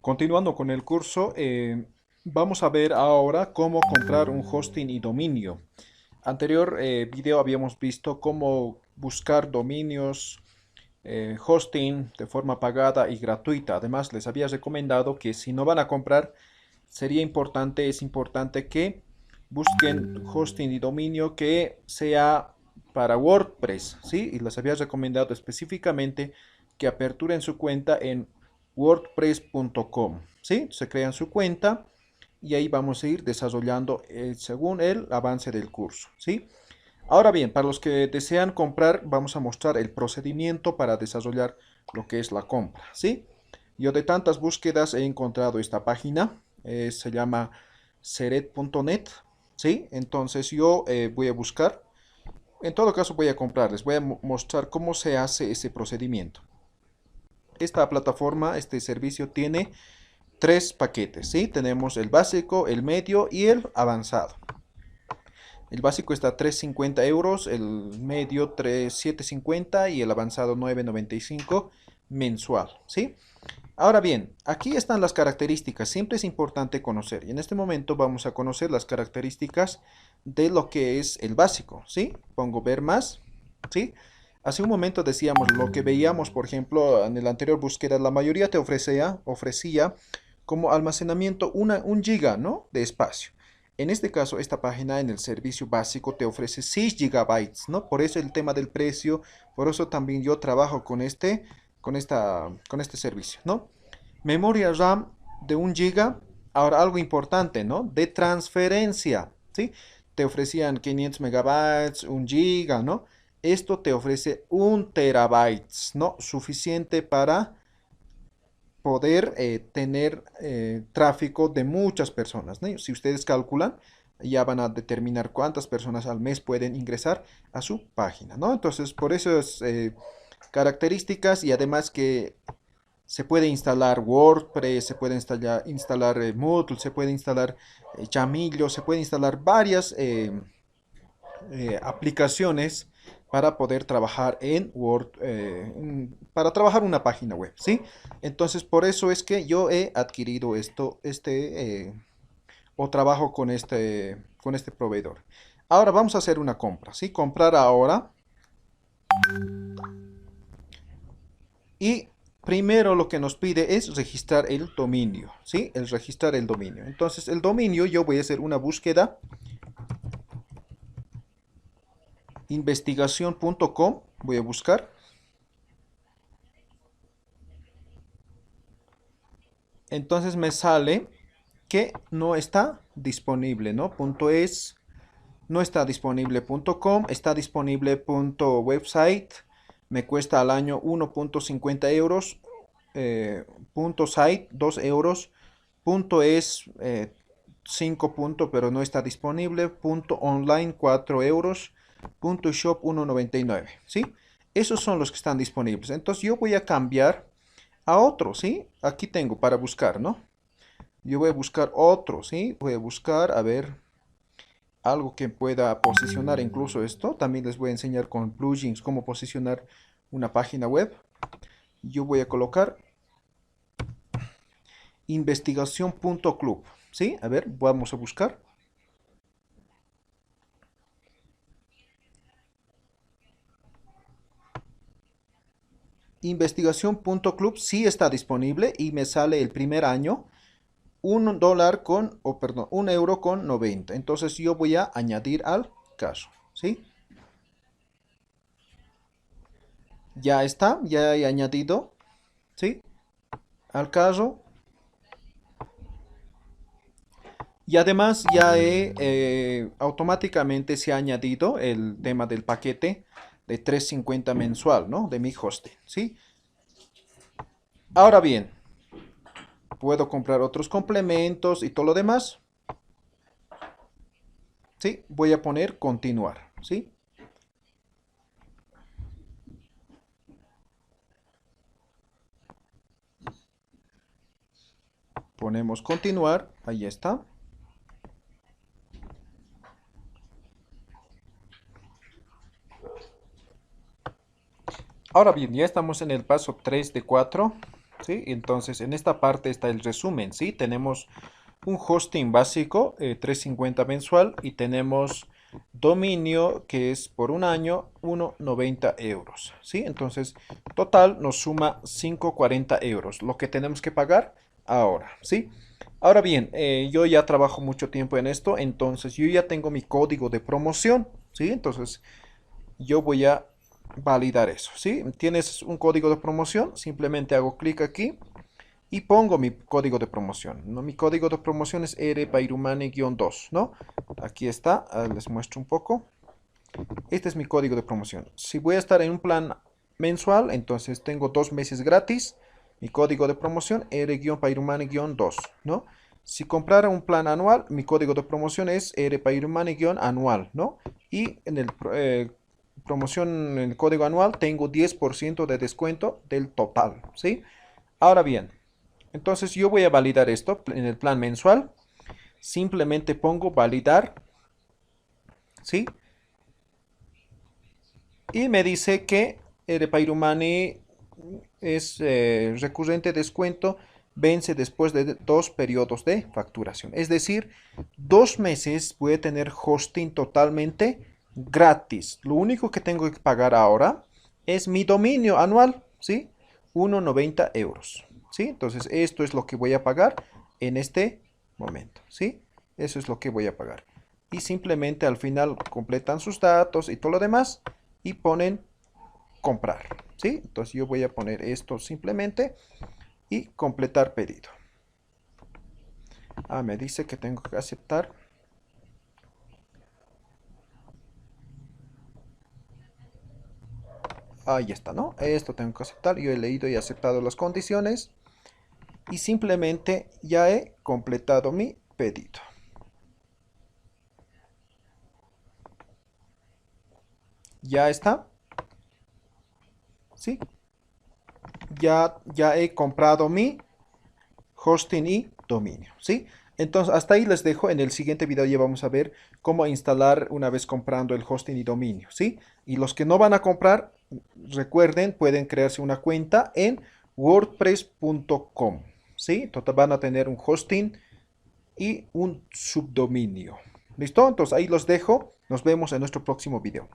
Continuando con el curso, vamos a ver ahora cómo comprar un hosting y dominio. Anterior video habíamos visto cómo buscar dominios, hosting de forma pagada y gratuita. Además, les había recomendado que si no van a comprar, es importante que busquen hosting y dominio que sea para WordPress, ¿sí? Y les había recomendado específicamente que aperturen su cuenta en wordpress.com, ¿sí? Se crean su cuenta y ahí vamos a ir desarrollando según el avance del curso, ¿sí? Ahora bien, para los que desean comprar, vamos a mostrar el procedimiento para desarrollar lo que es la compra, ¿sí? Yo de tantas búsquedas he encontrado esta página, se llama seret.net, ¿sí? Entonces yo voy a buscar, en todo caso voy a comprar, les voy a mostrar cómo se hace ese procedimiento. Esta plataforma, este servicio tiene tres paquetes, ¿sí? Tenemos el básico, el medio y el avanzado. El básico está a 350 euros, el medio 750 y el avanzado 995 mensual, ¿sí? Ahora bien, aquí están las características, siempre es importante conocer y en este momento vamos a conocer las características de lo que es el básico, ¿sí? Pongo ver más, ¿sí? Hace un momento decíamos lo que veíamos, por ejemplo, en el anterior búsqueda, la mayoría te ofrecía como almacenamiento un giga, ¿no? De espacio. En este caso, esta página en el servicio básico te ofrece 6 gigabytes, ¿no? Por eso el tema del precio, por eso también yo trabajo con este servicio, ¿no? Memoria RAM de 1 giga. Ahora algo importante, ¿no? De transferencia, ¿sí? Te ofrecían 500 megabytes, 1 giga, ¿no? Esto te ofrece 1 terabytes, ¿no? Suficiente para poder tener tráfico de muchas personas, ¿no? Si ustedes calculan, ya van a determinar cuántas personas al mes pueden ingresar a su página, ¿no? Entonces, por esas características y además que se puede instalar WordPress, se puede instalar Moodle, se puede instalar Jamillo, se puede instalar varias aplicaciones para poder trabajar en Word, para trabajar una página web, ¿sí? Entonces, por eso es que yo he adquirido o trabajo con este proveedor. Ahora vamos a hacer una compra, ¿sí? Comprar ahora y primero lo que nos pide es registrar el dominio, ¿sí? El registrar el dominio. Entonces, el dominio yo voy a hacer una búsqueda investigación.com, voy a buscar. Entonces me sale que no está disponible, ¿no? Punto .es, no está disponible. Punto .com, está disponible. Punto .website, me cuesta al año 1.50 euros. Punto .site, 2 euros. Punto .es, 5 puntos, pero no está disponible. Punto .online, 4 euros. Punto .shop, 1.99, ¿sí? Esos son los que están disponibles. Entonces yo voy a cambiar a otro, ¿sí? Aquí tengo para buscar, ¿no? Yo voy a buscar otro, ¿sí? Voy a buscar, a ver, algo que pueda posicionar incluso esto. También les voy a enseñar con plugins cómo posicionar una página web. Yo voy a colocar investigación.club, ¿sí? A ver, vamos a buscar. Investigación.club sí está disponible y me sale el primer año $1 con, o perdón, 1 euro con 90. Entonces yo voy a añadir al caso, ¿sí? Ya está, ya he añadido, ¿sí? Al caso. Y además ya automáticamente se ha añadido el tema del paquete de 350 mensual, ¿no? De mi hosting, ¿sí? Ahora bien, puedo comprar otros complementos y todo lo demás, ¿sí? Voy a poner continuar, ¿sí? Ponemos continuar, ahí está. Ahora bien, ya estamos en el paso 3 de 4. ¿sí? Entonces, en esta parte está el resumen, ¿sí? Tenemos un hosting básico, 350 mensual, y tenemos dominio que es por un año 1,90 euros, ¿sí? Entonces, total nos suma 5,40 euros, lo que tenemos que pagar ahora, ¿sí? Ahora bien, yo ya trabajo mucho tiempo en esto, entonces yo ya tengo mi código de promoción, ¿sí? Entonces, yo voy a validar eso, ¿sí? Tienes un código de promoción, simplemente hago clic aquí y pongo mi código de promoción, ¿no? Mi código de promoción es rpairumani-2, ¿no? Aquí está, les muestro un poco. Este es mi código de promoción. Si voy a estar en un plan mensual, entonces tengo 2 meses gratis. Mi código de promoción r-pairumani-2, ¿no? Si comprara un plan anual, mi código de promoción es rpairumani-anual, ¿no? Y en el promoción, en el código anual, tengo 10% de descuento del total, ¿sí? Ahora bien, entonces yo voy a validar esto en el plan mensual. Simplemente pongo validar, ¿sí? Y me dice que el Pairumani es recurrente descuento, vence después de 2 periodos de facturación. Es decir, 2 meses voy a tener hosting totalmente gratis. Lo único que tengo que pagar ahora es mi dominio anual, ¿sí? 1,90 euros, ¿sí? Entonces, esto es lo que voy a pagar en este momento, ¿sí? Eso es lo que voy a pagar. Y simplemente al final completan sus datos y todo lo demás y ponen comprar, ¿sí? Entonces yo voy a poner esto simplemente y completar pedido. Me dice que tengo que aceptar. Ahí está, ¿no? Esto tengo que aceptar. Yo he leído y aceptado las condiciones y simplemente ya he completado mi pedido. Ya está, ¿sí? Ya he comprado mi hosting y dominio, ¿sí? Entonces, hasta ahí les dejo. En el siguiente video ya vamos a ver cómo instalar una vez comprando el hosting y dominio, ¿sí? Y los que no van a comprar, recuerden, pueden crearse una cuenta en wordpress.com, ¿sí? Entonces van a tener un hosting y un subdominio. ¿Listo? Entonces ahí los dejo. Nos vemos en nuestro próximo video.